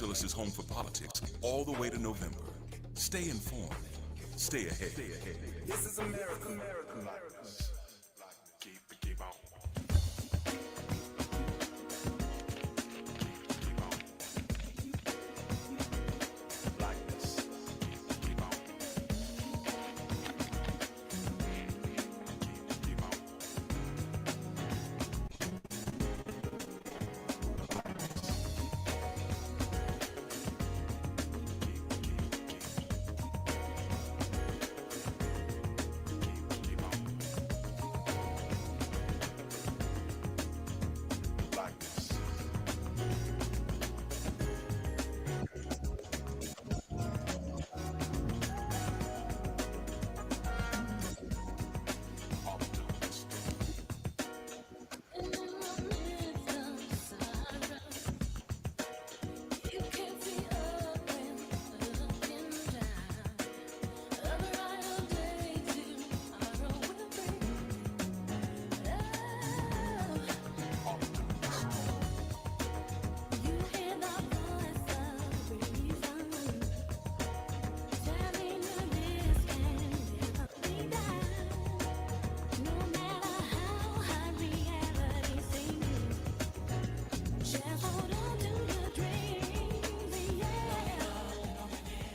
Angeles is home for politics all the way to November. Stay informed. Stay ahead. This is America. Keep on.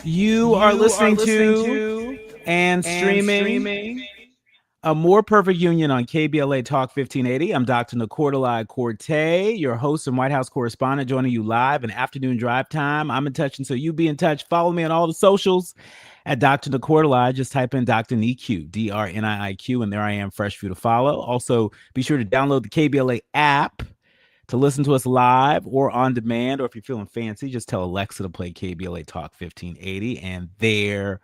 You are listening to and streaming A More Perfect Union on KBLA Talk 1580. I'm Dr. Nicordelai Corte, your host and White House correspondent, joining you live in afternoon drive time. I'm in touch, and so you be in touch. Follow me on all the socials at Dr. Nicordelai. Just type in Dr. Niq, DRNIIQ, and there I am, fresh for you to follow. Also, be sure to download the KBLA app to listen to us live or on demand, or if you're feeling fancy, just tell Alexa to play KBLA Talk 1580, and there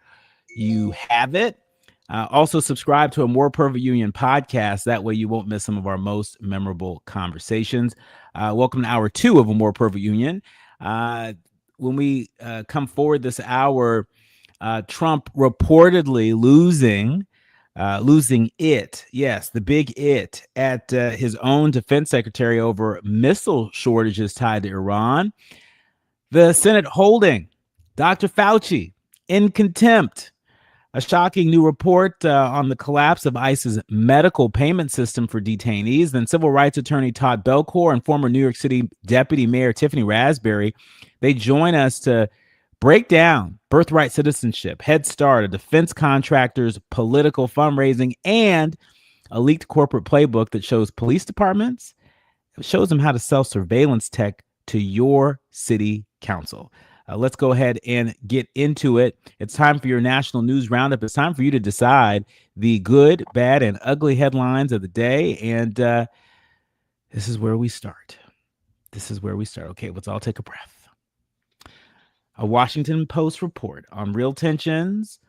you have it. Also, subscribe to A More Perfect Union podcast. That way you won't miss some of our most memorable conversations. Welcome to hour 2 of A More Perfect Union. When we come forward this hour, Trump reportedly losing it. Yes, the big it at his own defense secretary over missile shortages tied to Iran. The Senate holding Dr. Fauci in contempt. A shocking new report on the collapse of ICE's medical payment system for detainees. Then civil rights attorney Todd Belcore and former New York City Deputy Mayor Tiffany Raspberry, they join us to break down Birthright Citizenship, Head Start, a defense contractor's political fundraising, and a leaked corporate playbook that shows police departments, it shows them how to sell surveillance tech to your city council. Let's go ahead and get into it. It's time for your national news roundup. It's time for you to decide the good, bad, and ugly headlines of the day. And this is where we start. Okay, let's all take a breath. A Washington Post report on real tensions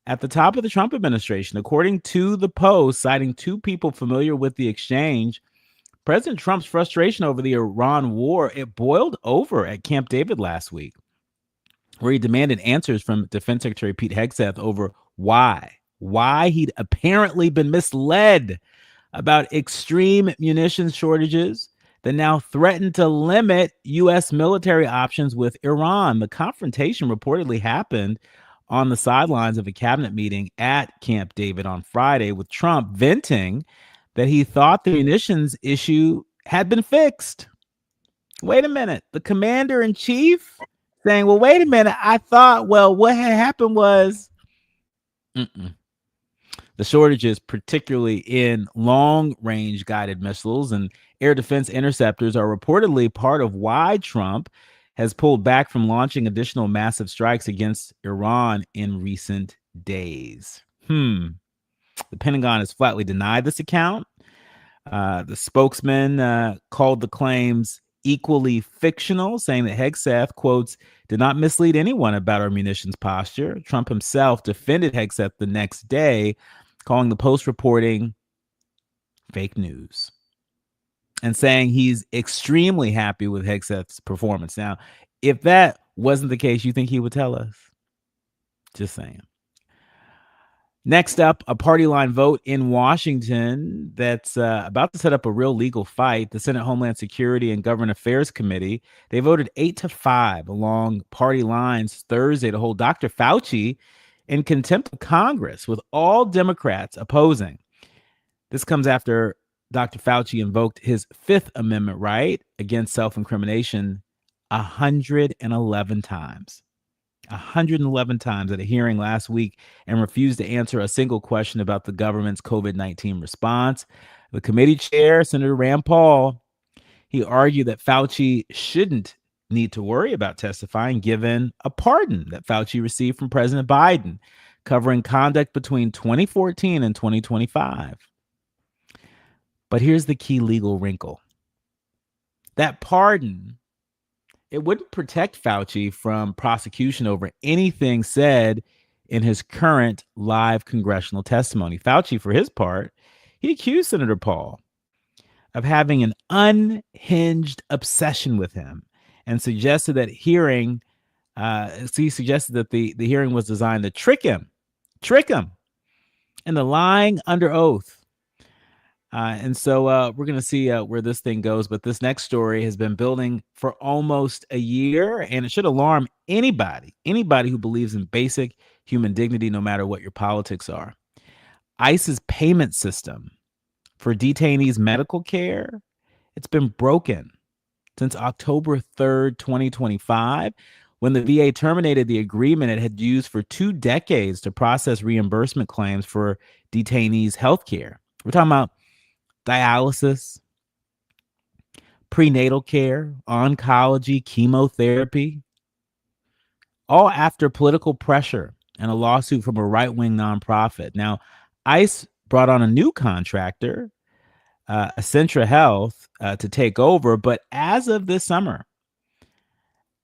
at the top of the Trump administration. According to the Post, citing 2 people familiar with the exchange, President Trump's frustration over the Iran war, it boiled over at Camp David last week, where he demanded answers from Defense Secretary Pete Hegseth over why he'd apparently been misled about extreme munitions shortages that now threaten to limit U.S. military options with Iran. The confrontation reportedly happened on the sidelines of a cabinet meeting at Camp David on Friday, with Trump venting that he thought the munitions issue had been fixed. Wait a minute. The commander-in-chief saying, well, wait a minute. I thought, well, what had happened was the shortages, particularly in long-range guided missiles and air defense interceptors, are reportedly part of why Trump has pulled back from launching additional massive strikes against Iran in recent days. The Pentagon has flatly denied this account. The spokesman called the claims equally fictional, saying that Hegseth, quotes, did not mislead anyone about our munitions posture. Trump himself defended Hegseth the next day, calling the Post reporting fake news and saying he's extremely happy with Hegseth's performance. Now, if that wasn't the case, you think he would tell us? Just saying. Next up, a party line vote in Washington that's about to set up a real legal fight. The Senate Homeland Security and Government Affairs Committee, they voted 8-5 along party lines Thursday to hold Dr. Fauci in contempt of Congress, with all Democrats opposing. This comes after Dr. Fauci invoked his Fifth Amendment right against self-incrimination 111 times. 111 times at a hearing last week and refused to answer a single question about the government's COVID-19 response. The committee chair, Senator Rand Paul, he argued that Fauci shouldn't need to worry about testifying given a pardon that Fauci received from President Biden covering conduct between 2014 and 2025. But here's the key legal wrinkle. That pardon, it wouldn't protect Fauci from prosecution over anything said in his current live congressional testimony. Fauci, for his part, he accused Senator Paul of having an unhinged obsession with him and suggested that the hearing was designed to trick him, into lying under oath. And so we're going to see where this thing goes. But this next story has been building for almost a year, and it should alarm anybody who believes in basic human dignity, no matter what your politics are. ICE's payment system for detainees' medical care, it's been broken since October 3rd, 2025, when the VA terminated the agreement it had used for 2 decades to process reimbursement claims for detainees' health care. We're talking about dialysis, prenatal care, oncology, chemotherapy, all after political pressure and a lawsuit from a right-wing nonprofit. Now, ICE brought on a new contractor, Essentra Health, to take over, but as of this summer,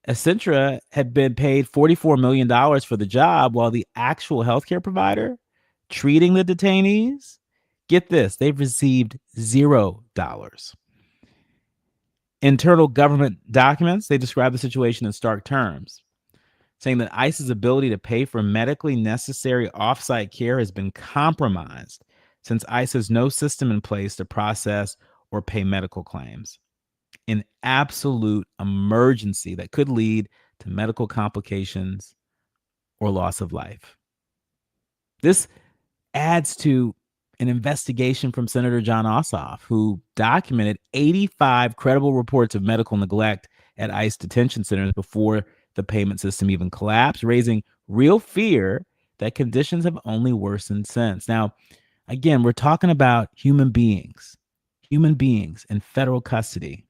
Essentra had been paid $44 million for the job, while the actual healthcare provider treating the detainees, get this, they've received $0. Internal government documents, they describe the situation in stark terms, saying that ICE's ability to pay for medically necessary offsite care has been compromised since ICE has no system in place to process or pay medical claims. An absolute emergency that could lead to medical complications or loss of life. This adds to an investigation from Senator John Ossoff, who documented 85 credible reports of medical neglect at ICE detention centers before the payment system even collapsed, raising real fear that conditions have only worsened since. Now, again, we're talking about human beings in federal custody,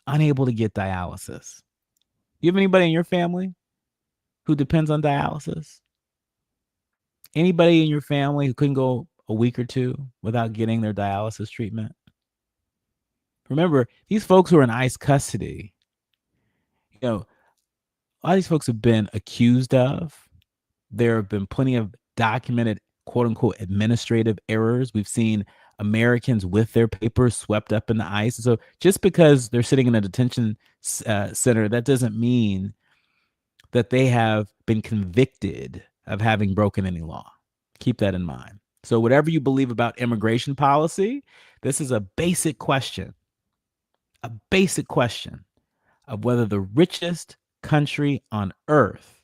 unable to get dialysis. You have anybody in your family who depends on dialysis? Anybody in your family who couldn't go a week or two without getting their dialysis treatment? Remember, these folks who are in ICE custody, a lot of these folks have been accused of. There have been plenty of documented, quote unquote, administrative errors. We've seen Americans with their papers swept up in the ICE. So just because they're sitting in a detention center, that doesn't mean that they have been convicted of having broken any law. Keep that in mind. So whatever you believe about immigration policy, this is a basic question of whether the richest country on earth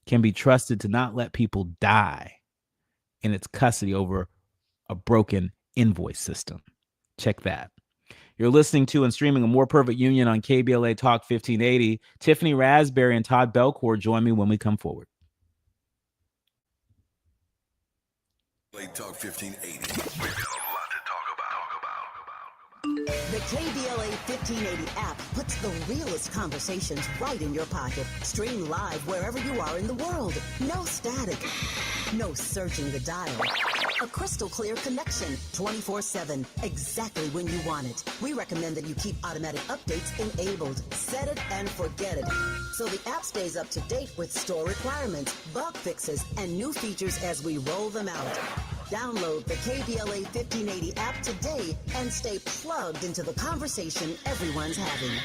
can be trusted to not let people die in its custody over a broken invoice system. Check that. You're listening to and streaming A More Perfect Union on KBLA Talk 1580. Tiffany Raspberry and Todd Belcore join me when we come forward. Talk 1580. We've got a lot to talk about. The KBLA 1580 app puts the realest conversations right in your pocket. Stream live wherever you are in the world. No static. No searching the dial. A crystal clear connection 24/7, exactly when you want it. We recommend that you keep automatic updates enabled. Set it and forget it. So the app stays up to date with store requirements, bug fixes, and new features as we roll them out. Download the KBLA 1580 app today and stay plugged into the conversation everyone's having.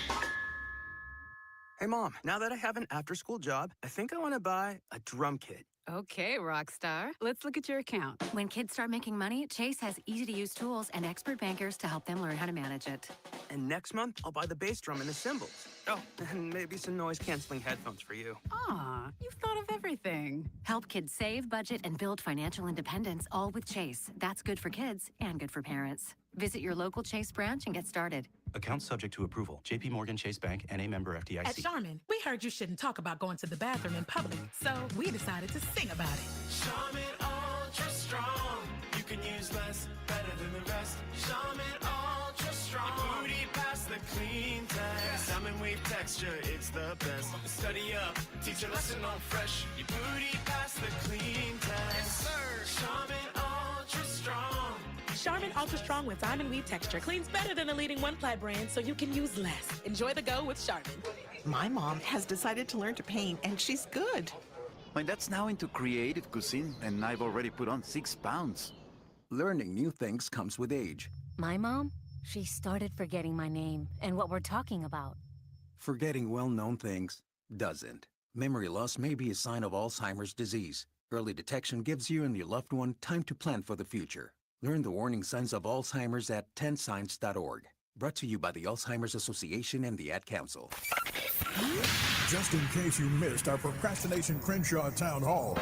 Hey, Mom, now that I have an after-school job, I think I want to buy a drum kit. Okay, Rockstar. Let's look at your account. When kids start making money, Chase has easy-to-use tools and expert bankers to help them learn how to manage it. And next month, I'll buy the bass drum and the cymbals. Oh, and maybe some noise-canceling headphones for you. Aw, you've thought of everything. Help kids save, budget, and build financial independence, all with Chase. That's good for kids and good for parents. Visit your local Chase branch and get started. Account subject to approval. JP Morgan Chase Bank, N.A. member FDIC. At Charmin, we heard you shouldn't talk about going to the bathroom in public, so we decided to sing about it. Charmin Ultra Strong. You can use less, better than the rest. Charmin Ultra Strong. Your booty past the clean test. Salmon weave texture, it's the best. Study up, teach a lesson on fresh. Your booty past the clean test. Yes, sir. Charmin Ultra Strong. Charmin Ultra Strong with diamond weave texture cleans better than the leading one-ply brand, so you can use less. Enjoy the go with Charmin. My mom has decided to learn to paint, and she's good. My dad's now into creative cuisine, and I've already put on 6 pounds. Learning new things comes with age. My mom, she started forgetting my name and what we're talking about. Forgetting well-known things doesn't. Memory loss may be a sign of Alzheimer's disease. Early detection gives you and your loved one time to plan for the future. Learn the warning signs of Alzheimer's at 10signs.org. Brought to you by the Alzheimer's Association and the Ad Council. Just in case you missed our Procrastination Crenshaw Town Hall.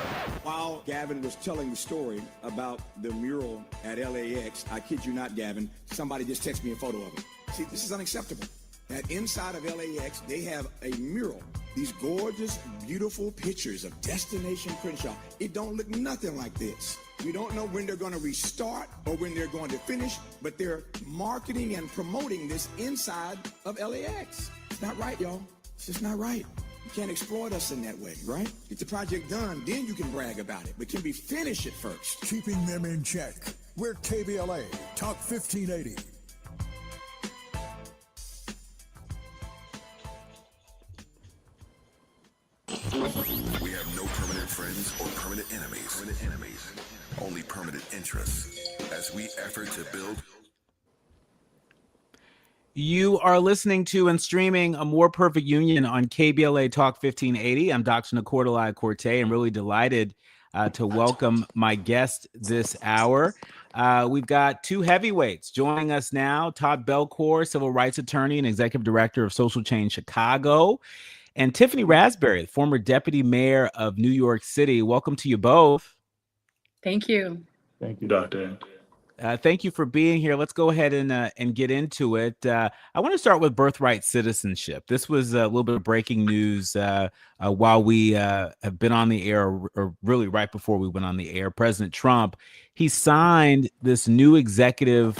While Gavin was telling the story about the mural at LAX, I kid you not, Gavin, somebody just texted me a photo of it. See, this is unacceptable. That inside of LAX, they have a mural. These gorgeous, beautiful pictures of Destination Crenshaw. It don't look nothing like this. We don't know when they're going to restart or when they're going to finish, but they're marketing and promoting this inside of LAX. It's not right, y'all. It's just not right. You can't exploit us in that way, right? Get the project done, then you can brag about it. But can we finish it first? Keeping them in check. We're KBLA, Talk 1580. We have no permanent friends or permanent enemies. Only permanent interests as we effort to build. You are listening to and streaming A More Perfect Union on KBLA Talk 1580. I'm Dr. Nicordelai Corte. I'm really delighted to welcome my guest this hour. We've got two heavyweights joining us now. Todd Belcore, civil rights attorney and executive director of Social Change Chicago, and Tiffany Raspberry, former deputy mayor of New York City. Welcome to you both. Thank you. Thank you, Doctor. Thank you for being here. Let's go ahead and get into it. I want to start with Birthright Citizenship. This was a little bit of breaking news while we have been on the air, or really right before we went on the air. President Trump, he signed this new executive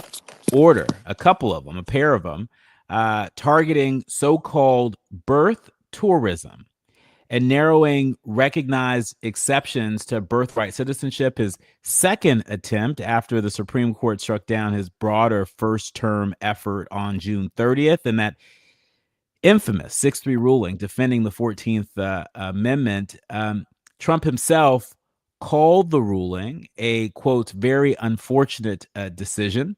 order, a couple of them, a pair of them, targeting so-called birth tourism and narrowing recognized exceptions to birthright citizenship, his second attempt after the Supreme Court struck down his broader first-term effort on June 30th, and that infamous 6-3 ruling defending the 14th Amendment. Trump himself called the ruling a, quote, very unfortunate decision,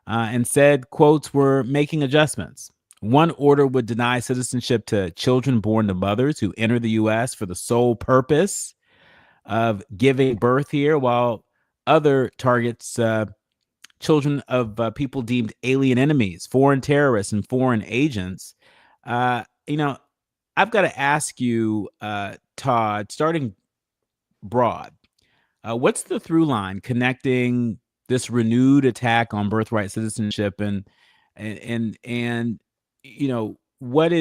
and said, quotes, we're making adjustments. One order would deny citizenship to children born to mothers who enter the U.S. for the sole purpose of giving birth here, while other targets children of people deemed alien enemies, foreign terrorists, and foreign agents. I've got to ask you, Todd, starting broad, what's the through line connecting this renewed attack on birthright citizenship and what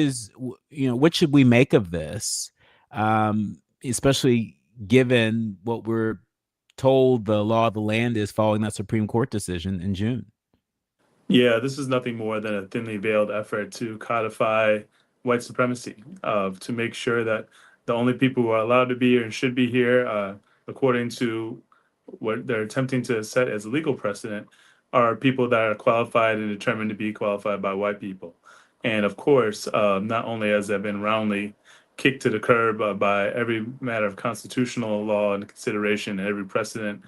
should we make of this, especially given what we're told the law of the land is following that Supreme Court decision in June? Yeah, this is nothing more than a thinly veiled effort to codify white supremacy, to make sure that the only people who are allowed to be here and should be here, according to what they're attempting to set as a legal precedent, are people that are qualified and determined to be qualified by white people. And of course, not only has that been roundly kicked to the curb by every matter of constitutional law and consideration, every precedent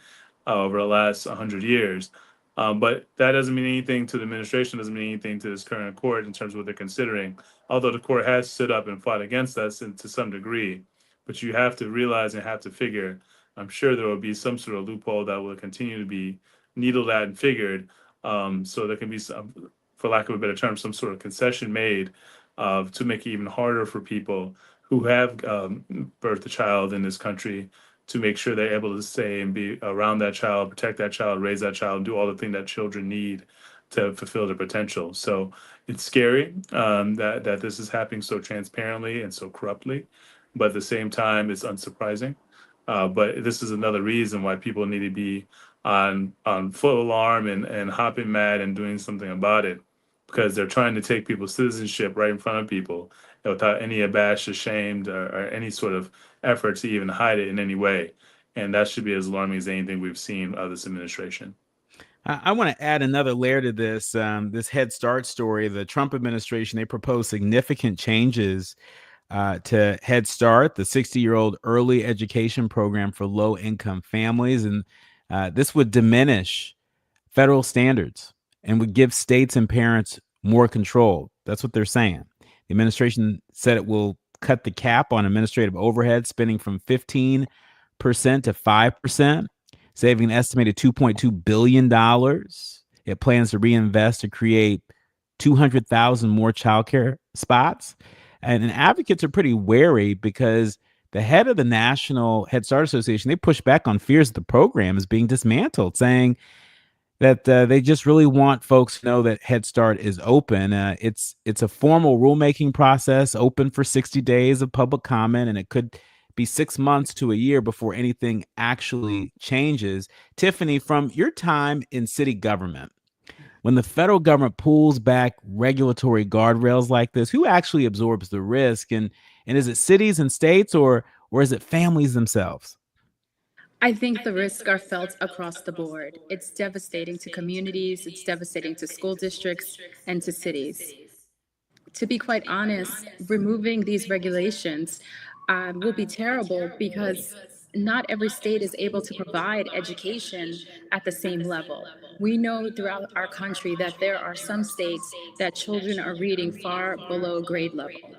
over the last 100 years, But that doesn't mean anything to the administration, doesn't mean anything to this current court in terms of what they're considering. Although the court has stood up and fought against us to some degree, but you have to realize and have to figure, I'm sure there will be some sort of loophole that will continue to be needled at and figured. So there can be some, for lack of a better term, some sort of concession made to make it even harder for people who have birthed a child in this country to make sure they're able to stay and be around that child, protect that child, raise that child, do all the things that children need to fulfill their potential. So it's scary that this is happening so transparently and so corruptly, but at the same time, it's unsurprising. But this is another reason why people need to be on full alarm and hopping mad and doing something about it, because they're trying to take people's citizenship right in front of people without any abashed, ashamed, or any sort of effort to even hide it in any way. And that should be as alarming as anything we've seen of this administration. I want to add another layer to this. This Head Start story. The Trump administration, they proposed significant changes to Head Start, the 60-year-old early education program for low-income families, and this would diminish federal standards and would give states and parents more control. That's what they're saying. The administration said it will cut the cap on administrative overhead spending from 15% to 5%, saving an estimated $2.2 billion. It plans to reinvest to create 200,000 more childcare spots. And advocates are pretty wary because the head of the National Head Start Association, they push back on fears that the program is being dismantled, saying that they just really want folks to know that Head Start is open. It's a formal rulemaking process, open for 60 days of public comment, and it could be 6 months to a year before anything actually changes. Tiffany, from your time in city government, when the federal government pulls back regulatory guardrails like this, who actually absorbs the risk? And is it cities and states, or is it families themselves? I think the risks are felt across the board. It's devastating to communities, it's devastating to school districts and to cities. To be quite honest, removing these regulations will be terrible because not every state is able to provide education at the same level. We know throughout our country that there are some states that children are reading far below grade level.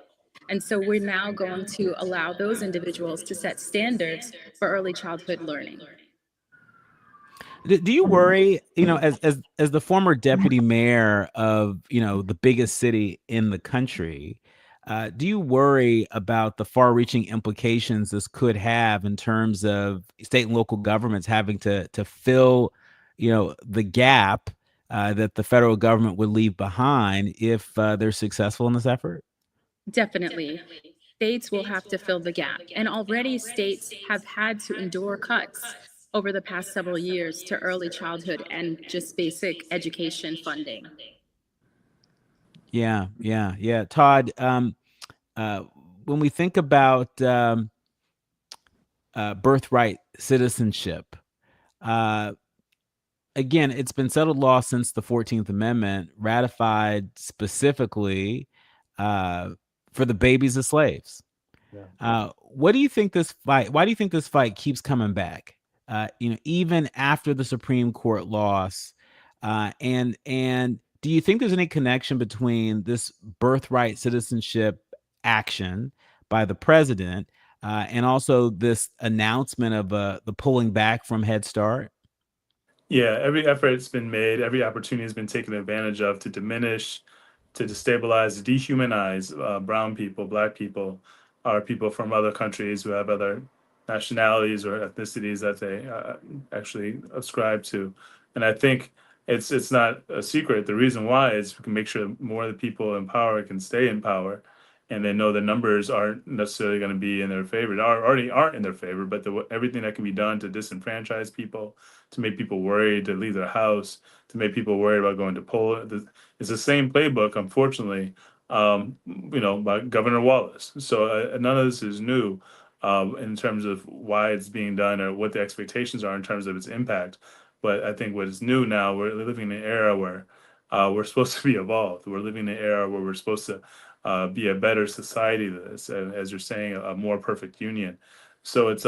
And so we're now going to allow those individuals to set standards for early childhood learning. Do you worry, as the former deputy mayor of, the biggest city in the country, do you worry about the far-reaching implications this could have in terms of state and local governments having to fill, the gap that the federal government would leave behind if they're successful in this effort? Definitely. States will have to fill the gap. And already states have had to endure cuts over the past several years to early childhood and just basic education funding. Yeah. Todd, when we think about birthright citizenship, again, it's been settled law since the 14th Amendment, ratified specifically for the babies of slaves. What do you think this fight? Why do you think this fight keeps coming back? Even after the Supreme Court loss, and do you think there's any connection between this birthright citizenship action by the president and also this announcement of the pulling back from Head Start? Yeah, every effort's been made, every opportunity has been taken advantage of to diminish, to destabilize, dehumanize brown people, black people, or people from other countries who have other nationalities or ethnicities that they actually ascribe to. And I think it's not a secret. The reason why is we can make sure more of the people in power can stay in power, and they know the numbers aren't necessarily going to be in their favor. They already aren't in their favor, but everything that can be done to disenfranchise people, to make people worried to leave their house, to make people worried about going to poll, it's the same playbook, unfortunately, by Governor Wallace. So none of this is new in terms of why it's being done or what the expectations are in terms of its impact. But I think what is new now, we're living in an era where we're supposed to be evolved. We're living in an era where we're supposed to be a better society, as you're saying, a more perfect union. So it's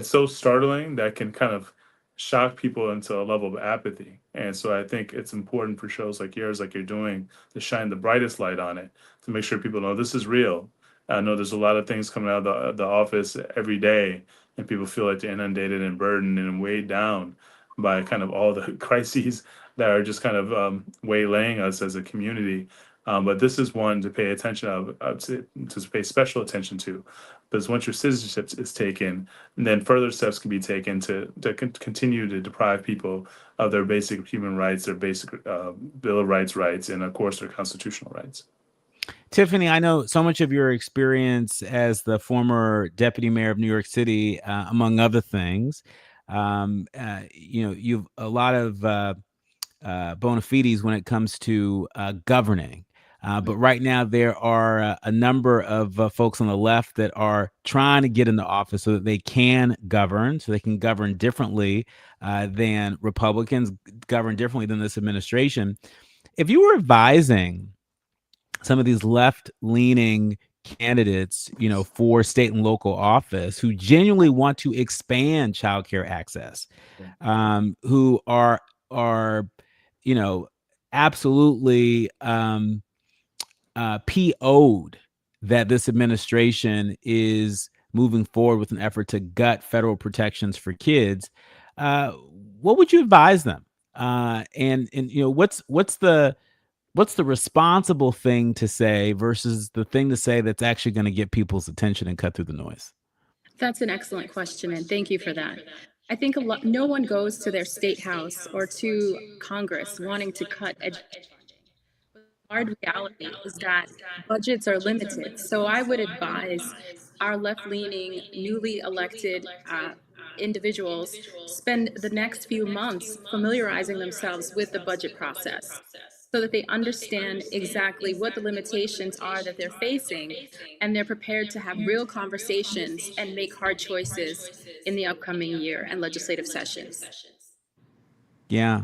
so startling that can kind of shock people into a level of apathy. And so I think it's important for shows like yours, like you're doing, to shine the brightest light on it, to make sure people know this is real. I know there's a lot of things coming out of the office every day, and people feel like they're inundated and burdened and weighed down by kind of all the crises that are just kind of waylaying us as a community. But this is one to pay attention to pay special attention to, because once your citizenship is taken, then further steps can be taken to continue to deprive people of their basic human rights, their basic Bill of rights, and of course their constitutional rights. Tiffany, I know so much of your experience as the former deputy mayor of New York City, among other things. You've a lot of bona fides when it comes to governing. But right now, there are a number of folks on the left that are trying to get into office so that they can govern, so they can govern differently than Republicans, govern differently than this administration. If you were advising some of these left-leaning candidates, for state and local office who genuinely want to expand childcare access, who are absolutely PO'd that this administration is moving forward with an effort to gut federal protections for kids, what would you advise them? And what's the responsible thing to say versus the thing to say that's actually going to get people's attention and cut through the noise? That's an excellent question, and thank you for that. I think no one goes to their state house or to Congress wanting to cut education. The hard reality is that budgets are limited. So I would advise our left-leaning, newly elected individuals spend the next few months familiarizing themselves with the budget process, so that they understand exactly what the limitations are that they're facing, and they're prepared to have real conversations and make hard choices in the upcoming year and legislative sessions. Yeah.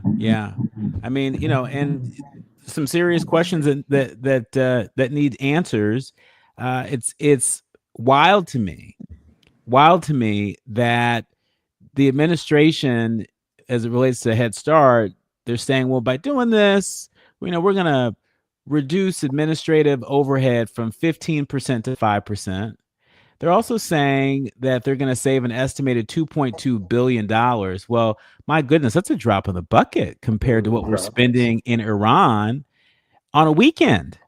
I mean, and some serious questions that need answers. It's wild to me that the administration, as it relates to Head Start, they're saying, well, by doing this, we're going to reduce administrative overhead from 15% to 5%. They're also saying that they're going to save an estimated $2.2 billion. Well, my goodness, that's a drop in the bucket compared to what we're spending in Iran on a weekend.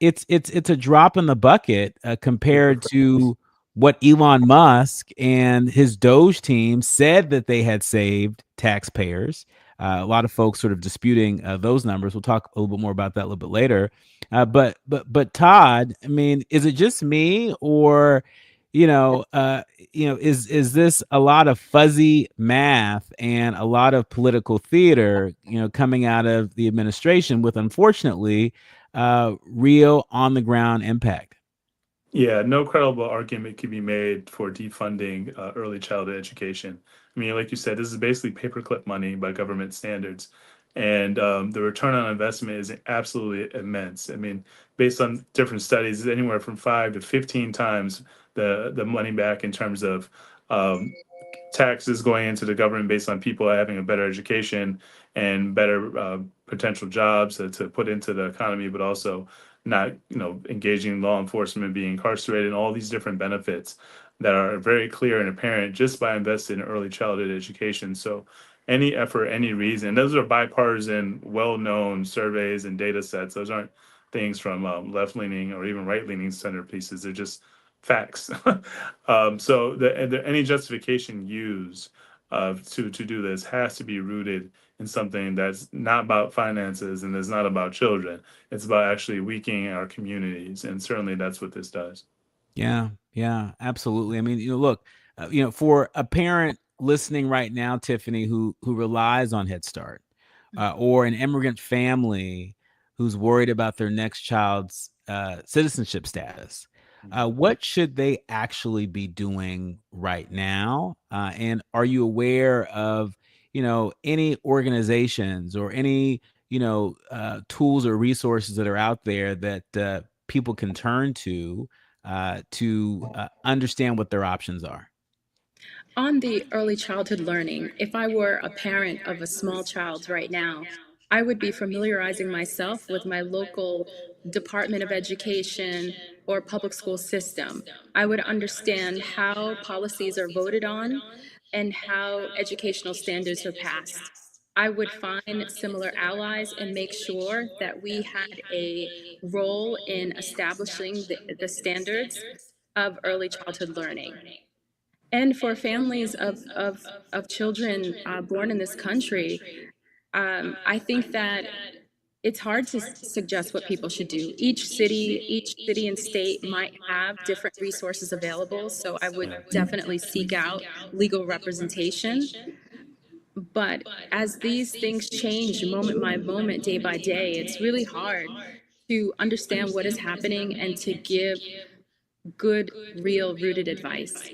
It's a drop in the bucket compared to what Elon Musk and his DOGE team said that they had saved taxpayers. A lot of folks sort of disputing those numbers. We'll talk a little bit more about that a little bit later. But Todd, I mean, is it just me, or is this a lot of fuzzy math and a lot of political theater, coming out of the administration with, unfortunately, real on the ground impact? Yeah, no credible argument can be made for defunding early childhood education. I mean, like you said, this is basically paperclip money by government standards. And the return on investment is absolutely immense. I mean, based on different studies, it's anywhere from 5 to 15 times the money back in terms of taxes going into the government based on people having a better education and better potential jobs to put into the economy, but also not, engaging in law enforcement, being incarcerated, and all these different benefits that are very clear and apparent just by investing in early childhood education. So any effort, any reason, those are bipartisan, well-known surveys and data sets. Those aren't things from left-leaning or even right-leaning centerpieces. They're just facts. So any justification used to do this has to be rooted in something that's not about finances and is not about children. It's about actually weakening our communities, and certainly that's what this does. Yeah, absolutely. I mean, look, for a parent listening right now, Tiffany, who relies on Head Start, or an immigrant family who's worried about their next child's citizenship status, what should they actually be doing right now? And are you aware of, any organizations or any, tools or resources that are out there that people can turn to understand what their options are? On the early childhood learning, if I were a parent of a small child right now, I would be familiarizing myself with my local Department of Education or public school system. I would understand how policies are voted on and how educational standards are passed. I would find similar allies and make sure that we had a role in establishing the standards of early childhood learning. And for families of children born in this country, I think that it's hard to suggest what people should do. Each city and state might have different resources available, so I would definitely seek out legal representation. But as these things change moment by moment, day by day, it's really hard to understand what is happening and to give good, real, rooted advice.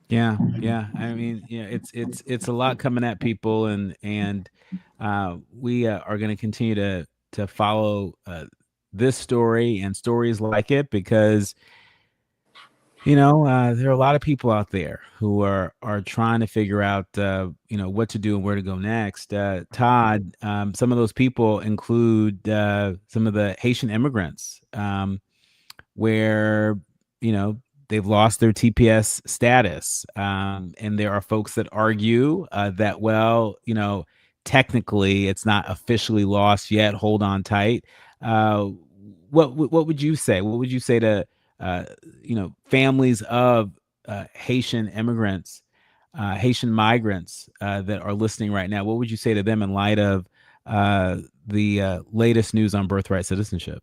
Yeah, yeah. I mean, yeah, it's a lot coming at people, and we are going to continue to follow this story and stories like it, because there are a lot of people out there who are trying to figure out what to do and where to go next. Todd, some of those people include some of the Haitian immigrants, where they've lost their TPS status, and there are folks that argue that, well, technically it's not officially lost yet. Hold on tight. What would you say? What would you say to families of Haitian immigrants, Haitian migrants that are listening right now? What would you say to them in light of the latest news on birthright citizenship?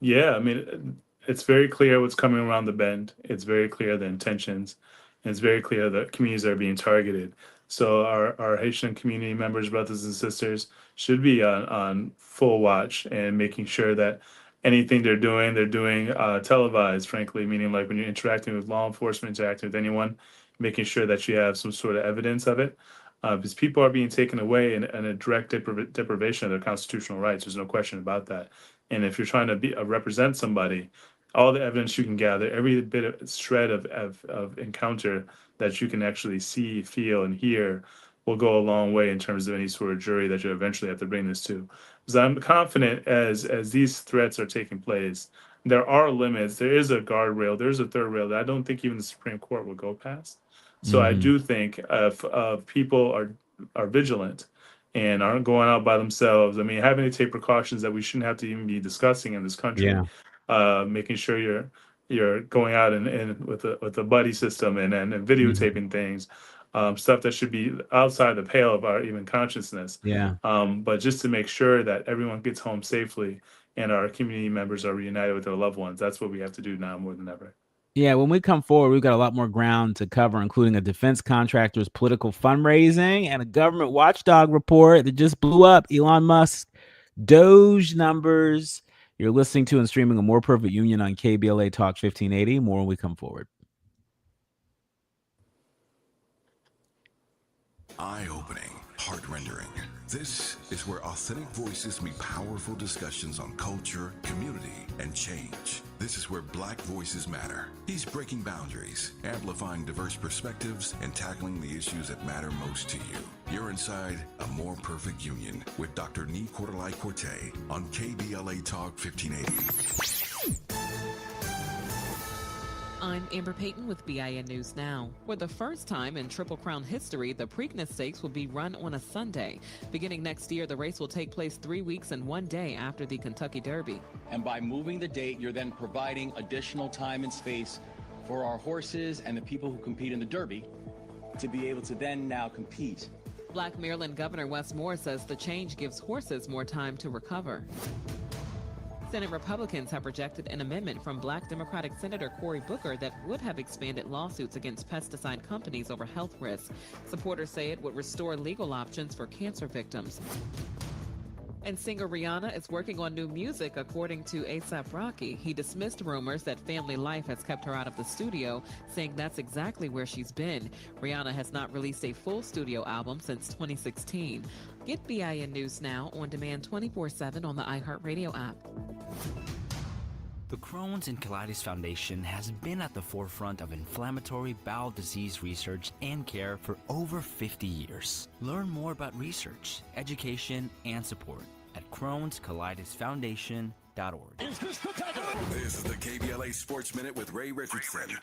Yeah, I mean, it's very clear what's coming around the bend. It's very clear the intentions, and it's very clear that communities are being targeted. So our Haitian community members, brothers and sisters, should be on full watch and making sure that anything they're doing televised, frankly, meaning like when you're interacting with law enforcement, interacting with anyone, making sure that you have some sort of evidence of it. Because people are being taken away in a direct deprivation of their constitutional rights. There's no question about that. And if you're trying to represent somebody, all the evidence you can gather, every bit of shred of encounter that you can actually see, feel, and hear will go a long way in terms of any sort of jury that you eventually have to bring this to. Because I'm confident as these threats are taking place, there are limits. There is a guardrail. There's a third rail that I don't think even the Supreme Court will go past. So I do think if people are vigilant and aren't going out by themselves, I mean, having to take precautions that we shouldn't have to even be discussing in this country. Making sure you're going out and with a buddy system and videotaping things, stuff that should be outside the pale of our even consciousness. But just to make sure that everyone gets home safely and our community members are reunited with their loved ones. That's what we have to do now more than ever. Yeah, when we come forward, we've got a lot more ground to cover, including a defense contractor's political fundraising and a government watchdog report that just blew up Elon Musk DOGE numbers. You're listening to and streaming A More Perfect Union on KBLA Talk 1580. More when we come forward. Eye-opening, heart-rendering. This is where authentic voices meet powerful discussions on culture, community, and change. This is where Black voices matter. He's breaking boundaries, amplifying diverse perspectives, and tackling the issues that matter most to you. You're inside A More Perfect Union with Dr. Nee Cordelai-Corte on KBLA Talk 1580. I'm Amber Payton with BIN News Now. For the first time in Triple Crown history, the Preakness Stakes will be run on a Sunday. Beginning next year, the race will take place 3 weeks and 1 day after the Kentucky Derby. And by moving the date, you're then providing additional time and space for our horses and the people who compete in the Derby to be able to then now compete. Black Maryland Governor Wes Moore says the change gives horses more time to recover. Senate Republicans have rejected an amendment from Black Democratic Senator Cory Booker that would have expanded lawsuits against pesticide companies over health risks. Supporters say it would restore legal options for cancer victims. And singer Rihanna is working on new music, according to A$AP Rocky. He dismissed rumors that family life has kept her out of the studio, saying that's exactly where she's been. Rihanna has not released a full studio album since 2016. Get BIN News Now on demand 24/7 on the iHeartRadio app. The Crohn's and Colitis Foundation has been at the forefront of inflammatory bowel disease research and care for over 50 years. Learn more about research, education, and support at Crohn'sColitisFoundation.org. This is the KBLA Sports Minute with Ray Richardson.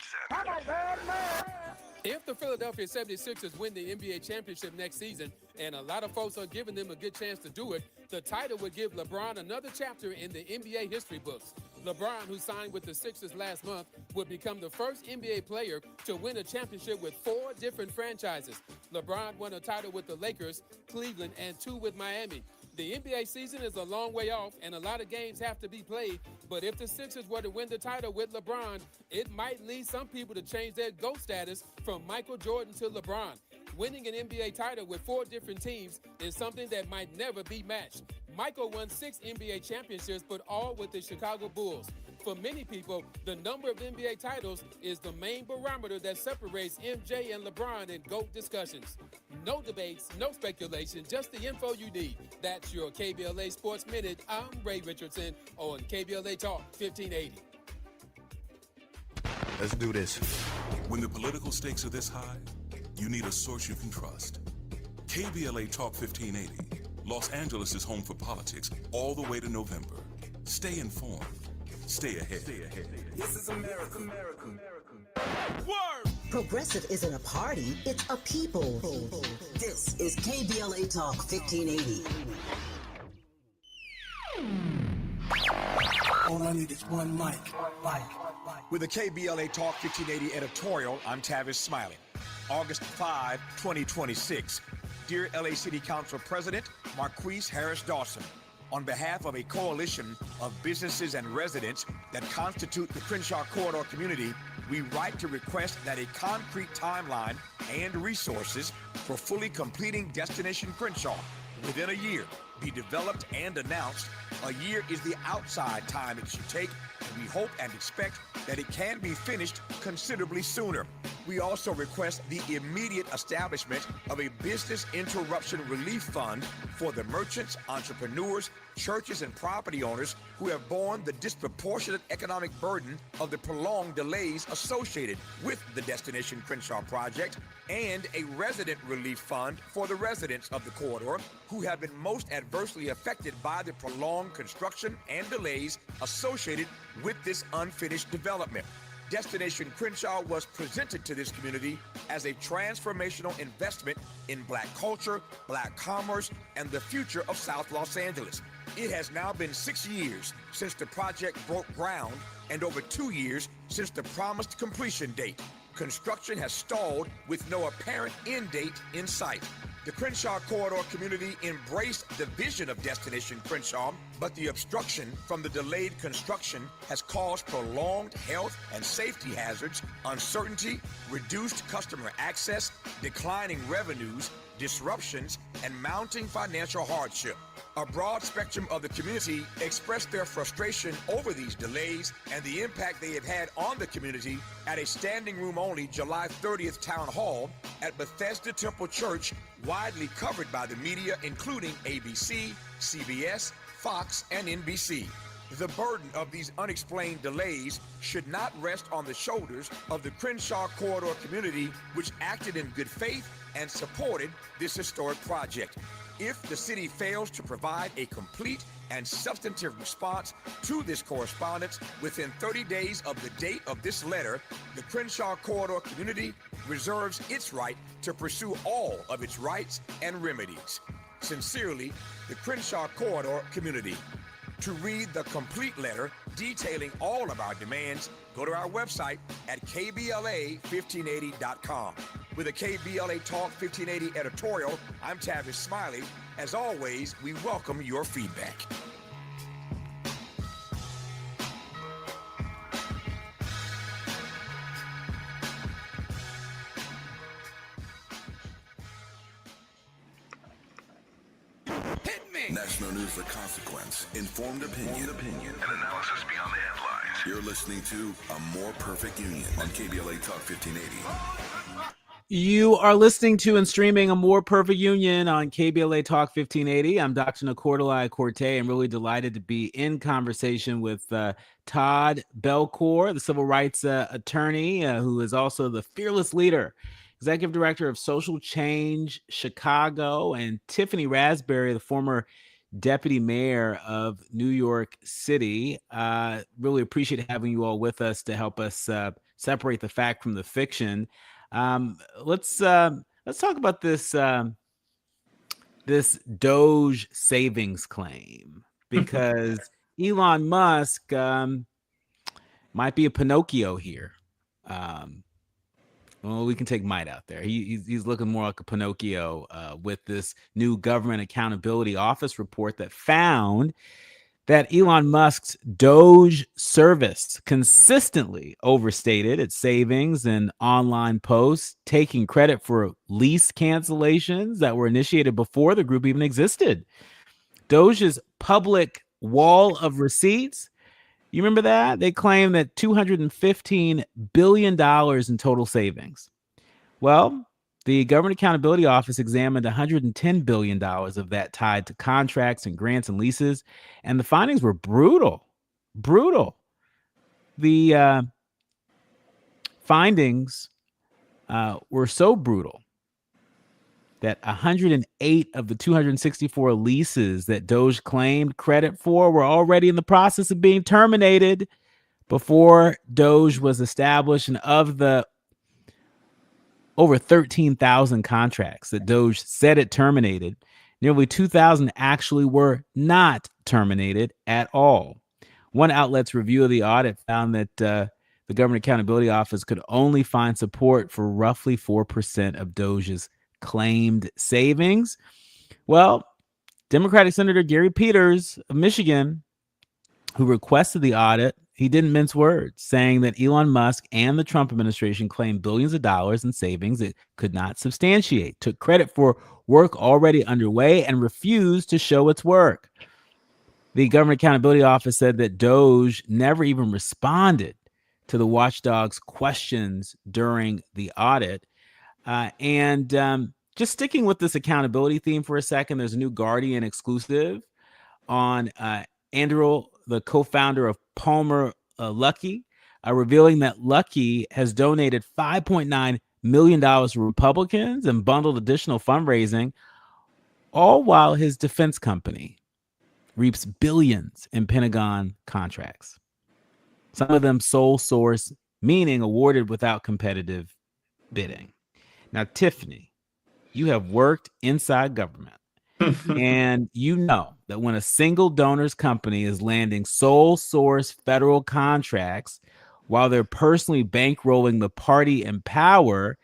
If the Philadelphia 76ers win the NBA championship next season, and a lot of folks are giving them a good chance to do it, the title would give LeBron another chapter in the NBA history books. LeBron, who signed with the Sixers last month, would become the first NBA player to win a championship with 4 different franchises. LeBron won a title with the Lakers, Cleveland, and 2 with Miami. The NBA season is a long way off, and a lot of games have to be played. But if the Sixers were to win the title with LeBron, it might lead some people to change their GOAT status from Michael Jordan to LeBron. Winning an NBA title with 4 different teams is something that might never be matched. Michael won 6 NBA championships, but all with the Chicago Bulls. For many people, the number of NBA titles is the main barometer that separates MJ and LeBron in GOAT discussions. No debates, no speculation, just the info you need. That's your KBLA Sports Minute. I'm Ray Richardson on KBLA Talk 1580. Let's do this. When the political stakes are this high, you need a source you can trust. KBLA Talk 1580. Los Angeles is home for politics all the way to November. Stay informed. Stay ahead. This is America. Word! Progressive isn't a party, it's a people. This is KBLA Talk 1580. All I need is one mic. With the KBLA Talk 1580 editorial, I'm Tavis Smiley. August 5, 2026. Dear LA City Council President Marquise Harris Dawson, on behalf of a coalition of businesses and residents that constitute the Crenshaw Corridor community, we write to request that a concrete timeline and resources for fully completing Destination Crenshaw within a year be developed and announced. A year is the outside time it should take, and we hope and expect that it can be finished considerably sooner. We also request the immediate establishment of a business interruption relief fund for the merchants, entrepreneurs, churches, and property owners who have borne the disproportionate economic burden of the prolonged delays associated with the Destination Crenshaw project, and a resident relief fund for the residents of the corridor who have been most adversely affected by the prolonged construction and delays associated with this unfinished development. Destination Crenshaw was presented to this community as a transformational investment in Black culture, Black commerce, and the future of South Los Angeles. It has now been 6 years since the project broke ground and over 2 years since the promised completion date. Construction has stalled with no apparent end date in sight. The Crenshaw Corridor community embraced the vision of Destination Crenshaw, but the obstruction from the delayed construction has caused prolonged health and safety hazards, uncertainty, reduced customer access, declining revenues, disruptions, and mounting financial hardship. A broad spectrum of the community expressed their frustration over these delays and the impact they have had on the community at a standing room only July 30th town hall at Bethesda Temple Church, widely covered by the media, including ABC, CBS, Fox, and NBC. The burden of these unexplained delays should not rest on the shoulders of the Crenshaw Corridor community, which acted in good faith and supported this historic project. If the city fails to provide a complete and substantive response to this correspondence within 30 days of the date of this letter, the Crenshaw Corridor community reserves its right to pursue all of its rights and remedies. Sincerely, the Crenshaw Corridor community. To read the complete letter detailing all of our demands, go to our website at KBLA1580.com. With a KBLA Talk 1580 editorial, I'm Tavis Smiley. As always, we welcome your feedback. National news, the consequence. Informed opinion. Analysis beyond the headlines. You're listening to A More Perfect Union on KBLA Talk 1580. You are listening to and streaming A More Perfect Union on KBLA Talk 1580. I'm Dr. Nicordelai Corte. I'm really delighted to be in conversation with Todd Belcore, the civil rights attorney, who is also the fearless leader, executive director of Social Change Chicago, and Tiffany Raspberry, the former deputy mayor of New York City. Really appreciate having you all with us to help us separate the fact from the fiction. Let's talk about this this DOGE savings claim, because Elon Musk might be a Pinocchio here. Well, we can take might out there. He's looking more like a Pinocchio with this new Government Accountability Office report that found that Elon Musk's DOGE service consistently overstated its savings and online posts, taking credit for lease cancellations that were initiated before the group even existed. DOGE's public wall of receipts, you remember that? They claim that $215 billion in total savings. Well, the Government Accountability Office examined $110 billion of that tied to contracts and grants and leases, and the findings were brutal. The findings were so brutal that 108 of the 264 leases that DOGE claimed credit for were already in the process of being terminated before DOGE was established, and of the over 13,000 contracts that DOGE said it terminated, nearly 2,000 actually were not terminated at all. One outlet's review of the audit found that the Government Accountability Office could only find support for roughly 4% of DOGE's claimed savings. Well, Democratic Senator Gary Peters of Michigan, who requested the audit, he didn't mince words, saying that Elon Musk and the Trump administration claimed billions of dollars in savings it could not substantiate, took credit for work already underway, and refused to show its work. The Government Accountability Office said that DOGE never even responded to the watchdog's questions during the audit. Just sticking with this accountability theme for a second, there's a new Guardian exclusive on Andrew, the co-founder of Palmer Luckey, revealing that Luckey has donated $5.9 million to Republicans and bundled additional fundraising, all while his defense company reaps billions in Pentagon contracts. Some of them sole source, meaning awarded without competitive bidding. Now, Tiffany, you have worked inside government. And you know that when a single donor's company is landing sole source federal contracts while they're personally bankrolling the party in power,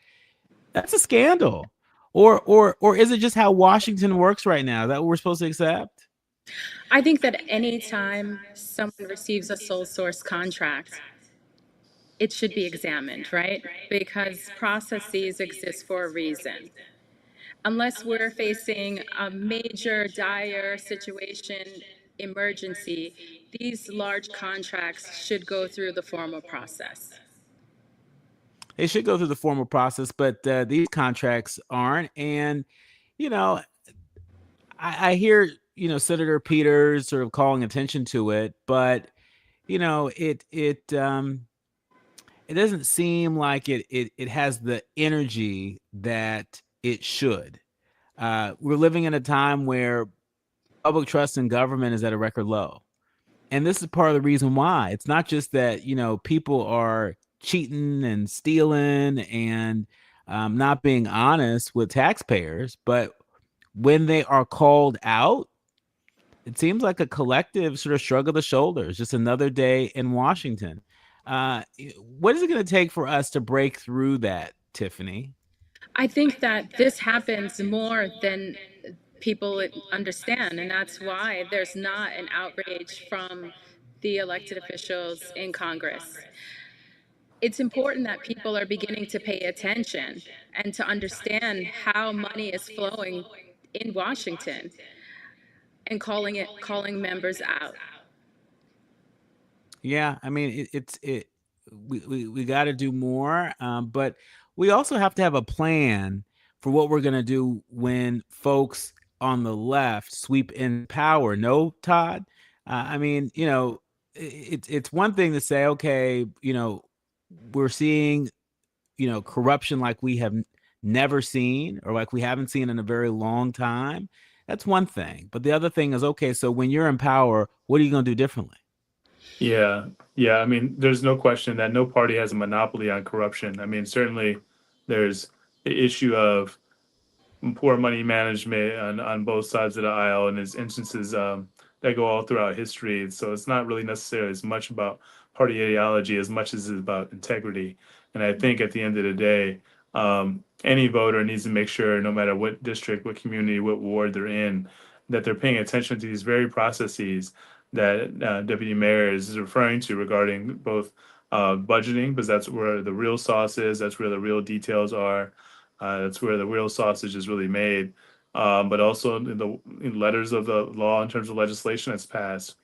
that's a scandal. Or is it just how Washington works right now? Is that what we're supposed to accept? I think that anytime someone receives a sole source contract, it should be examined, right? Because processes exist for a reason. Unless we're facing a major dire situation, emergency, these large contracts should go through the formal process. They should go through the formal process, but these contracts aren't. And, you know, I hear, Senator Peters sort of calling attention to it, but, it doesn't seem like it has the energy that it should. We're living in a time where public trust in government is at a record low. And this is part of the reason why. It's not just that, people are cheating and stealing and not being honest with taxpayers, but when they are called out, it seems like a collective sort of shrug of the shoulders, just another day in Washington. What is it going to take for us to break through that, Tiffany? I think that this happens more than people understand, and that's why there's not an outrage from the elected officials in Congress. It's important that people are beginning to pay attention and to understand how money is flowing in Washington and calling members out. Yeah, I mean, we got to do more. But we also have to have a plan for what we're going to do when folks on the left sweep in power. No, Todd? I mean, it's one thing to say, okay, we're seeing, corruption like we have never seen or like we haven't seen in a very long time. That's one thing. But the other thing is, okay, so when you're in power, what are you going to do differently? Yeah, yeah. I mean, there's no question that no party has a monopoly on corruption. I mean, certainly there's the issue of poor money management on both sides of the aisle, and there's instances that go all throughout history. So it's not really necessarily as much about party ideology as much as it's about integrity. And I think at the end of the day, any voter needs to make sure, no matter what district, what community, what ward they're in, that they're paying attention to these very processes that Deputy Mayor is referring to regarding both budgeting, because that's where the real sauce is, that's where the real details are. That's where the real sausage is really made. But also in letters of the law in terms of legislation that's passed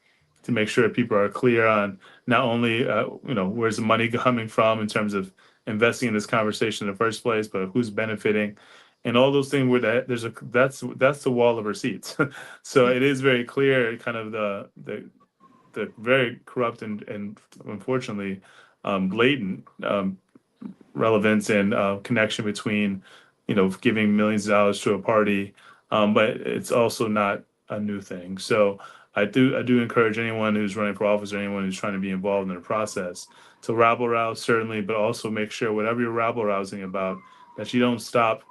to make sure people are clear on not only where's the money coming from in terms of investing in this conversation in the first place, but who's benefiting, and all those things. Where that's the wall of receipts. So it is very clear, kind of the very corrupt and unfortunately blatant relevance and connection between, giving millions of dollars to a party, but it's also not a new thing. So I do encourage anyone who's running for office or anyone who's trying to be involved in the process to rabble rouse, certainly, but also make sure whatever you're rabble rousing about, that you don't stop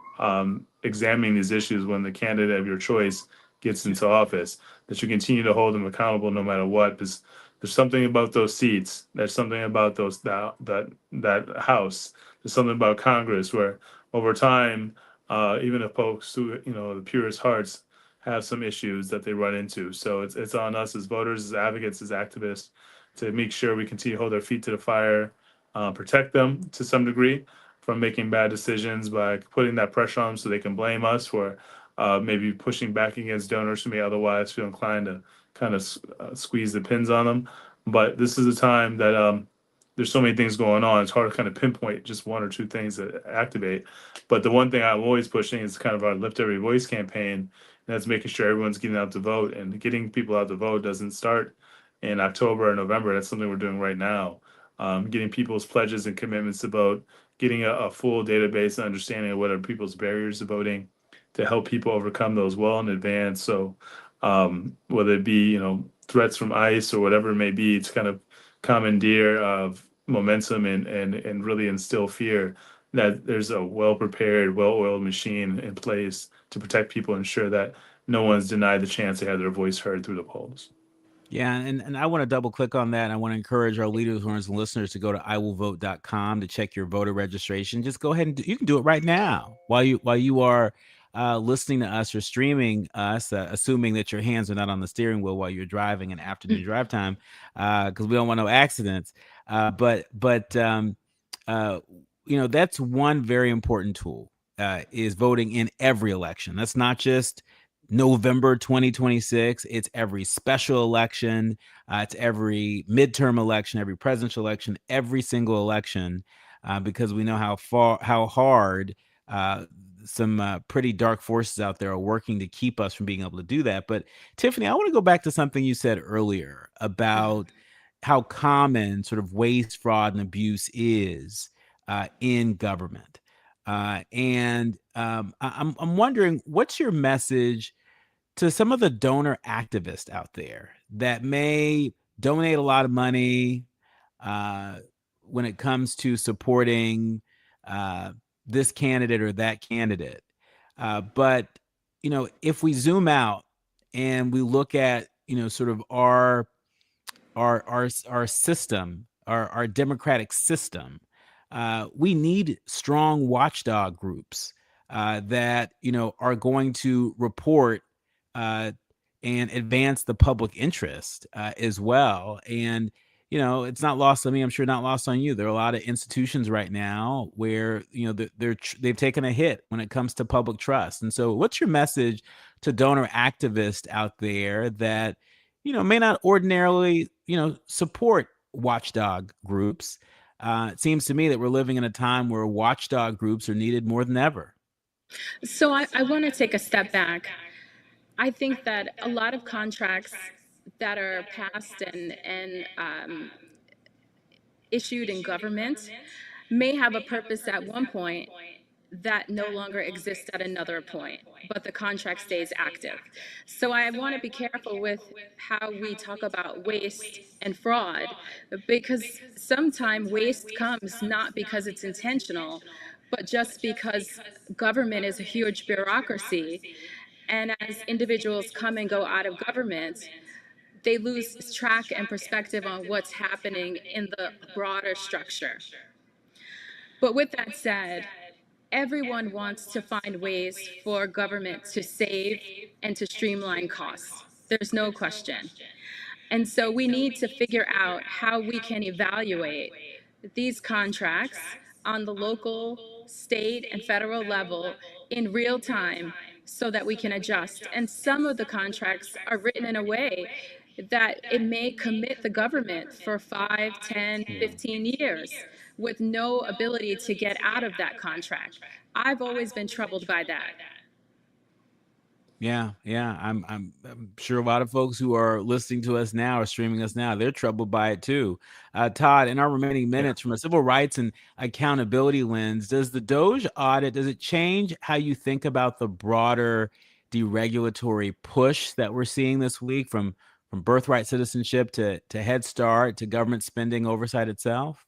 examining these issues when the candidate of your choice gets into office, that you continue to hold them accountable no matter what, because there's something about those seats. There's something about that house. There's something about Congress where over time, even if folks who, the purest hearts have some issues that they run into. So it's on us as voters, as advocates, as activists to make sure we continue to hold our feet to the fire, protect them to some degree from making bad decisions by putting that pressure on them so they can blame us for maybe pushing back against donors who may otherwise feel inclined to kind of squeeze the pins on them. But this is a time that there's so many things going on. It's hard to kind of pinpoint just one or two things that activate. But the one thing I'm always pushing is kind of our Lift Every Voice campaign. And that's making sure everyone's getting out to vote. And getting people out to vote doesn't start in October or November. That's something we're doing right now. Getting people's pledges and commitments to vote, getting a full database and understanding of what are people's barriers to voting to help people overcome those well in advance. So whether it be, threats from ICE or whatever it may be, to kind of commandeer of momentum and really instill fear that there's a well-prepared, well-oiled machine in place to protect people, ensure that no one's denied the chance to have their voice heard through the polls. Yeah, and I want to double click on that. I want to encourage our leaders, learners, and listeners to go to iwillvote.com to check your voter registration. Just go ahead and you can do it right now while you are listening to us or streaming us, assuming that your hands are not on the steering wheel while you're driving in afternoon drive time, because we don't want no accidents. But that's one very important tool, is voting in every election. That's not just November 2026. It's every special election. It's every midterm election, every presidential election, every single election, because we know how hard some pretty dark forces out there are working to keep us from being able to do that. But Tiffany, I want to go back to something you said earlier about how common sort of waste, fraud, and abuse is in government. And I'm wondering, what's your message to some of the donor activists out there that may donate a lot of money when it comes to supporting this candidate or that candidate? But, if we zoom out and we look at, sort of our system, our democratic system, we need strong watchdog groups that, are going to report and advance the public interest as well. And, it's not lost on me. I'm sure not lost on you. There are a lot of institutions right now where, they've taken a hit when it comes to public trust. And so what's your message to donor activists out there that, may not ordinarily, support watchdog groups, It seems to me that we're living in a time where watchdog groups are needed more than ever. So I want to take a step back. I think that a lot of contracts that are passed and issued in government may have a purpose at one point that no longer exists at another point, but the contract stays active. So I want to be careful with how we talk about waste and fraud, because sometimes waste comes not because it's intentional, but just because government is a huge bureaucracy. And as individuals come and go out of government, they lose track and perspective on what's happening in the broader structure. But with that said, everyone wants to find ways for government to save and to streamline costs. There's no question. And so we need to figure out how we can evaluate these contracts on the local, state, and federal level in real time so that we can adjust. And some of the contracts are written in a way that it may commit the government for 5, 10, 15 years with no ability to get out of that contract. I've always been troubled by that. Yeah. I'm sure a lot of folks who are listening to us now or streaming us now, they're troubled by it too. Todd, in our remaining minutes, from a civil rights and accountability lens, does the DOGE audit, does it change how you think about the broader deregulatory push that we're seeing this week from birthright citizenship to Head Start to government spending oversight itself?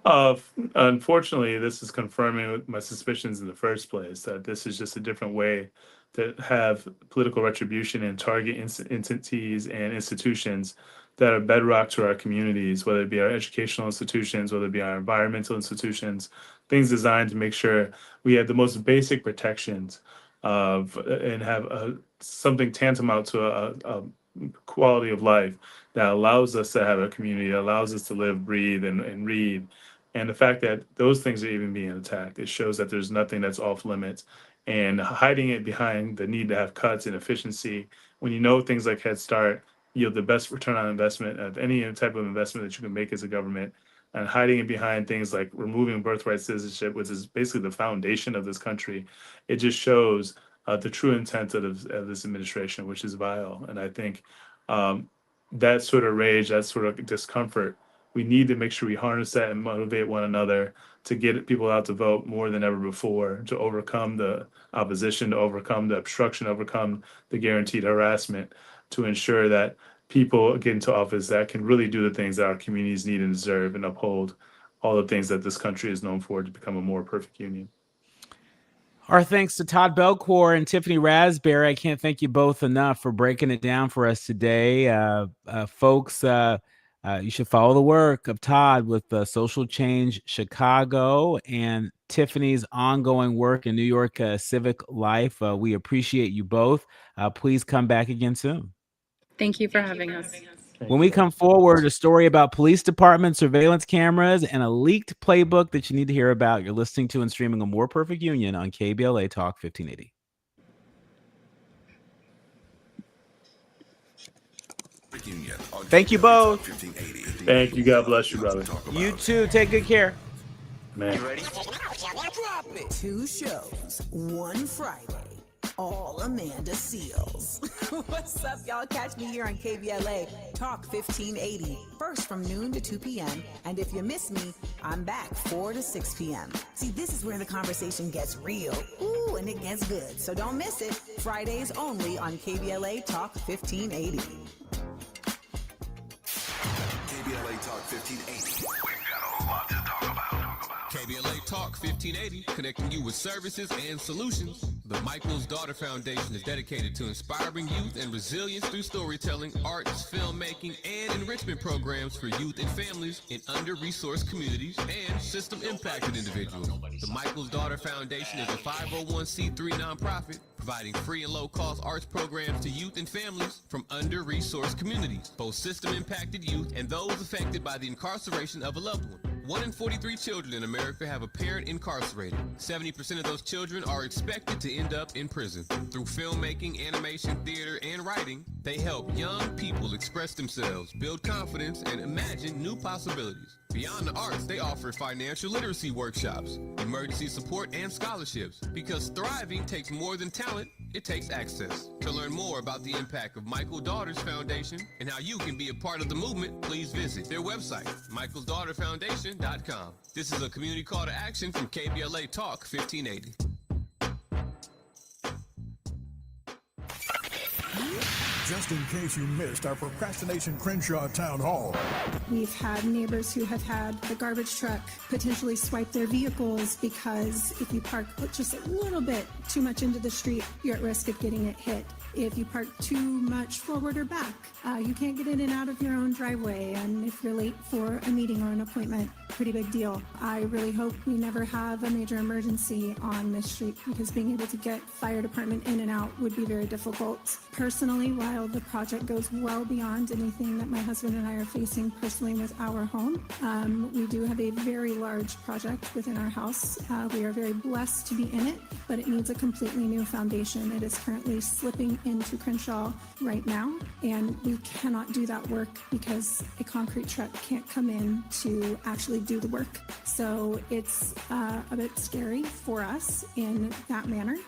Unfortunately, this is confirming my suspicions in the first place, that this is just a different way to have political retribution and target entities and institutions that are bedrock to our communities, whether it be our educational institutions, whether it be our environmental institutions, things designed to make sure we have the most basic protections and have something tantamount to a quality of life that allows us to have a community, that allows us to live, breathe, and read. And the fact that those things are even being attacked, it shows that there's nothing that's off limits. And hiding it behind the need to have cuts and efficiency, when you know things like Head Start yield the best return on investment of any type of investment that you can make as a government, and hiding it behind things like removing birthright citizenship, which is basically the foundation of this country, it just shows the true intent of this administration, which is vile. And I think that sort of rage, that sort of discomfort, we need to make sure we harness that and motivate one another to get people out to vote more than ever before, to overcome the opposition, to overcome the obstruction, overcome the guaranteed harassment, to ensure that people get into office that can really do the things that our communities need and deserve and uphold all the things that this country is known for to become a more perfect union. Our thanks to Todd Belcore and Tiffany Raspberry. I can't thank you both enough for breaking it down for us today. Folks, you should follow the work of Todd with Social Change Chicago and Tiffany's ongoing work in New York civic life. We appreciate you both. Please come back again soon. Thank you for having us. When we come forward, a story about police department surveillance cameras and a leaked playbook that you need to hear about. You're listening to and streaming A More Perfect Union on KBLA Talk 1580. Thank you both. Thank you. God bless you, brother. You too. Take good care. Man. You ready? 2 shows, 1 Friday. All Amanda Seals. What's up, y'all? Catch me here on KBLA Talk 1580. First from noon to 2 p.m. And if you miss me, I'm back 4 to 6 p.m. See, this is where the conversation gets real. Ooh, and it gets good. So don't miss it. Fridays only on KBLA Talk 1580. KBLA Talk 1580. We've got a lot to talk about. KBLA Talk 1580, connecting you with services and solutions. The Michael's Daughter Foundation is dedicated to inspiring youth and resilience through storytelling, arts, filmmaking, and enrichment programs for youth and families in under-resourced communities and system-impacted individuals. The Michael's Daughter Foundation is a 501c3 nonprofit providing free and low-cost arts programs to youth and families from under-resourced communities, both system-impacted youth and those affected by the incarceration of a loved one. 1 in 43 children in America have a parent incarcerated. 70% of those children are expected to end up in prison. Through filmmaking, animation, theater, and writing, they help young people express themselves, build confidence, and imagine new possibilities. Beyond the arts, they offer financial literacy workshops, emergency support, and scholarships. Because thriving takes more than talent, it takes access. To learn more about the impact of Michael Daughters Foundation and how you can be a part of the movement, please visit their website, michaelsdaughterfoundation.com. This is a community call to action from KBLA Talk 1580. Just in case you missed our Procrastination Crenshaw Town Hall. We've had neighbors who have had the garbage truck potentially swipe their vehicles because if you park just a little bit too much into the street, you're at risk of getting it hit. If you park too much forward or back, you can't get in and out of your own driveway. And if you're late for a meeting or an appointment, pretty big deal. I really hope we never have a major emergency on this street because being able to get fire department in and out would be very difficult. Personally, while the project goes well beyond anything that my husband and I are facing personally with our home, we do have a very large project within our house. We are very blessed to be in it, but it needs a completely new foundation. It is currently slipping into Crenshaw right now, and we cannot do that work because a concrete truck can't come in to actually do the work. So it's a bit scary for us in that manner.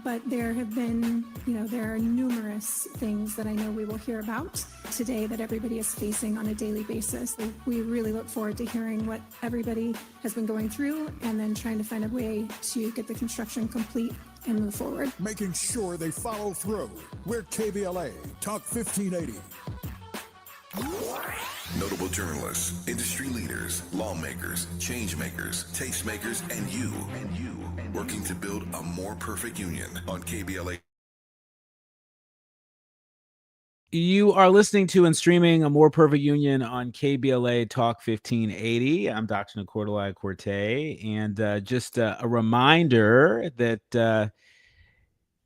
But there have been, there are numerous things that I know we will hear about today that everybody is facing on a daily basis. We really look forward to hearing what everybody has been going through and then trying to find a way to get the construction complete and move forward. Making sure they follow through. We're KBLA, Talk 1580. Notable journalists, industry leaders, lawmakers, change makers, tastemakers, and you, working to build a more perfect union on KBLA. You are listening to and streaming A More Perfect Union on KBLA Talk 1580. I'm Dr. Nicordelai Corte, and just a reminder that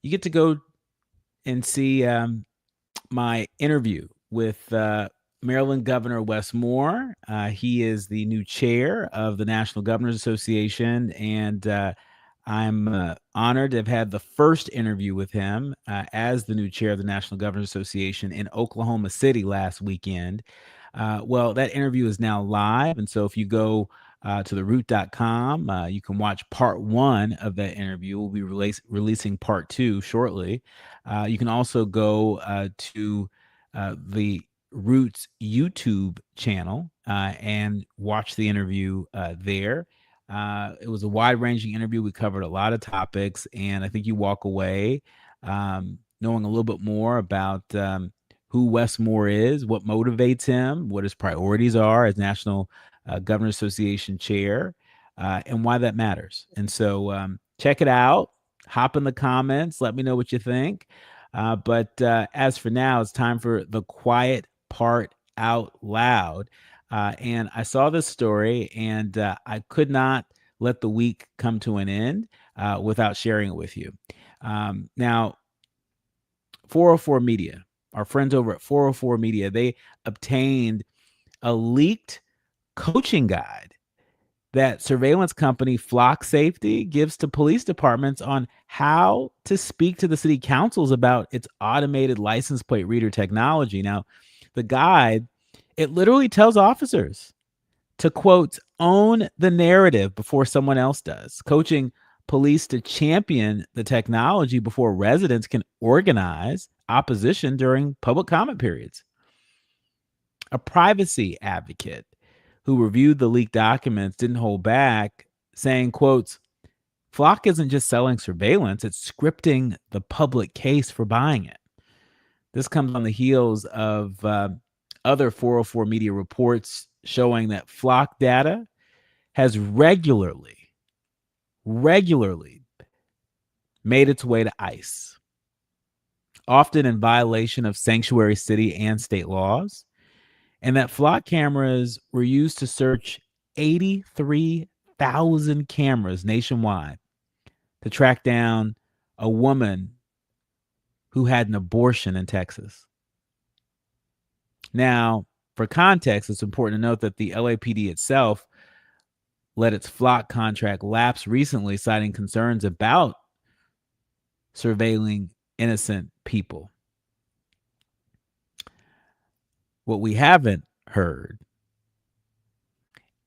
you get to go and see my interview with Maryland Governor Wes Moore. He is the new chair of the National Governors Association, and I'm honored to have had the first interview with him as the new chair of the National Governors Association in Oklahoma City last weekend. Well, that interview is now live, and so if you go to theroot.com, you can watch part one of that interview. We'll be releasing part two shortly. You can also go to the Roots YouTube channel and watch the interview there. It was a wide-ranging interview. We covered a lot of topics, and I think you walk away knowing a little bit more about who Wes Moore is, what motivates him, what his priorities are as National Governors Association chair, and why that matters. And so check it out. Hop in the comments. Let me know what you think. But as for now, it's time for the quiet part out loud. And I saw this story, and I could not let the week come to an end without sharing it with you. Now, 404 Media, our friends over at 404 Media, they obtained a leaked coaching guide that surveillance company Flock Safety gives to police departments on how to speak to the city councils about its automated license plate reader technology. Now, the guide, it literally tells officers to, quote, own the narrative before someone else does, coaching police to champion the technology before residents can organize opposition during public comment periods. A privacy advocate who reviewed the leaked documents didn't hold back, saying, quotes, Flock isn't just selling surveillance, it's scripting the public case for buying it. This comes on the heels of other 404 Media reports showing that Flock data has regularly made its way to ICE, often in violation of sanctuary city and state laws, and that Flock cameras were used to search 83,000 cameras nationwide to track down a woman who had an abortion in Texas. Now, for context, it's important to note that the LAPD itself let its Flock contract lapse recently, citing concerns about surveilling innocent people. What we haven't heard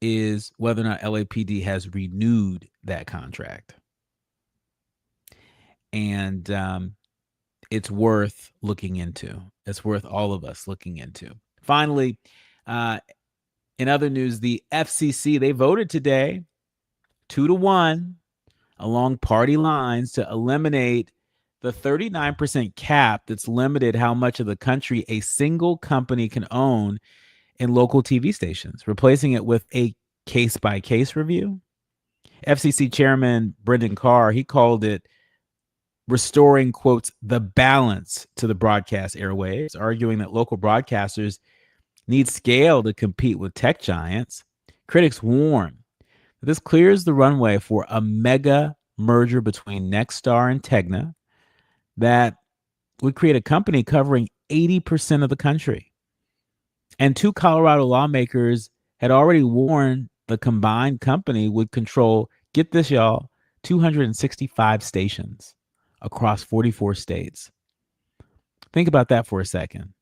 is whether or not LAPD has renewed that contract. And it's worth looking into. It's worth all of us looking into. Finally, in other news, the FCC, they voted today 2-1 along party lines to eliminate the 39% cap that's limited how much of the country a single company can own in local TV stations, replacing it with a case-by-case review. FCC Chairman Brendan Carr, he called it restoring, quotes, the balance to the broadcast airwaves, arguing that local broadcasters need scale to compete with tech giants. Critics warn that this clears the runway for a mega merger between Nexstar and Tegna that would create a company covering 80% of the country. And 2 Colorado lawmakers had already warned the combined company would control, get this, y'all, 265 stations across 44 states. Think about that for a second.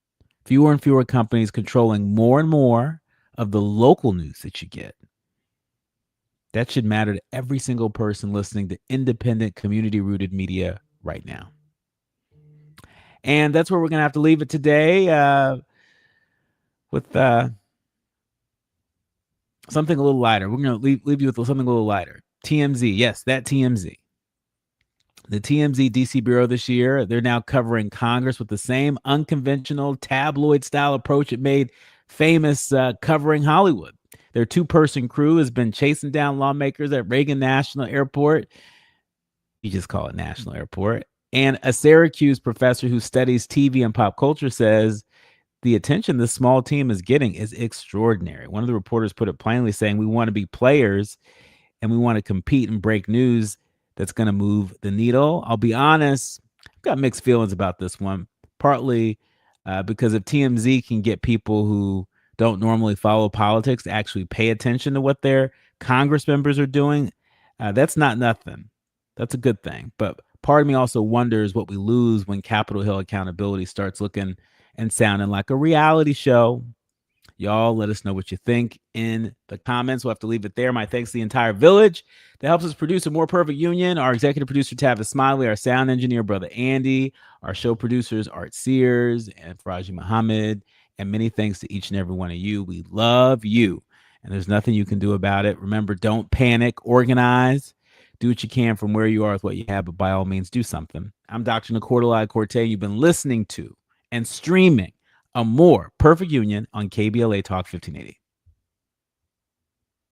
Fewer and fewer companies controlling more and more of the local news that you get. That should matter to every single person listening to independent, community-rooted media right now. And that's where we're going to have to leave it today with something a little lighter. We're going to leave you with something a little lighter. TMZ. Yes, that TMZ. The TMZ DC Bureau this year, they're now covering Congress with the same unconventional tabloid-style approach it made famous covering Hollywood. Their 2-person crew has been chasing down lawmakers at Reagan National Airport. You just call it National Airport. And a Syracuse professor who studies TV and pop culture says the attention this small team is getting is extraordinary. One of the reporters put it plainly, saying we want to be players and we want to compete and break news that's going to move the needle. I'll be honest, I've got mixed feelings about this one, partly because if TMZ can get people who don't normally follow politics to actually pay attention to what their Congress members are doing, that's not nothing. That's a good thing. But part of me also wonders what we lose when Capitol Hill accountability starts looking and sounding like a reality show. Y'all let us know what you think in the comments. We'll have to leave it there. My thanks to the entire village that helps us produce a more perfect union. Our executive producer, Tavis Smiley, our sound engineer, Brother Andy, our show producers, Art Sears and Faraji Muhammad, and many thanks to each and every one of you. We love you, and there's nothing you can do about it. Remember, don't panic, organize, do what you can from where you are with what you have, but by all means, do something. I'm Dr. Nicordelai Corte. You've been listening to and streaming A More Perfect Union on KBLA Talk 1580.